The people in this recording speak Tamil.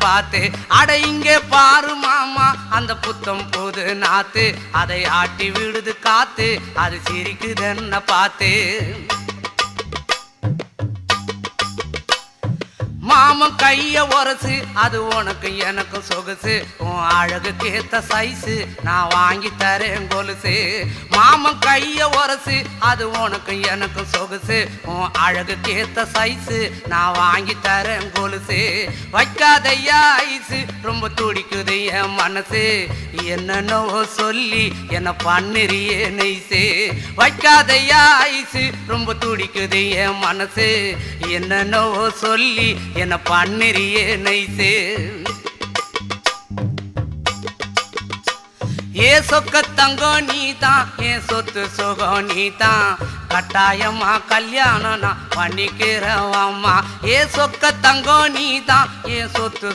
பார்த்து அட இங்கே பாரு மாமா அந்த புத்தம் புது நாத்து அதை ஆட்டி விடுது காத்து அது சிரிக்குது என்ன பார்த்து மாமன் கைய உரசு அது உனக்கு எனக்கு சொகுசு உன் அழகுக்கு ஏத்த சைஸு நான் வாங்கி தரேன் கொலுசு மாமன் கைய உரசு அது உனக்கு எனக்கு சொகுசு உன் அழகுக்கு ஏத்த சைஸு நான் வாங்கி தரேன் கொலுசு வைக்காதையா ஐசு ரொம்ப துடிக்குது என் மனசு என்னன்னோ சொல்லி என்ன பண்ணுறியே நெய்சு வைக்காதையா ஐசு ரொம்ப துடிக்குது என் மனசு என்னன்னோ சொல்லி என்ன பண்ணுறியே நைசு ஏ சொக்க தங்கம் நீதான் என் சொத்து சுகம் நீதான் கட்டாயமா கல்யாணம் நான் பண்ணிக்கிறேன் அம்மா ஏ சொக்க தங்கம் நீதான் என் சொத்து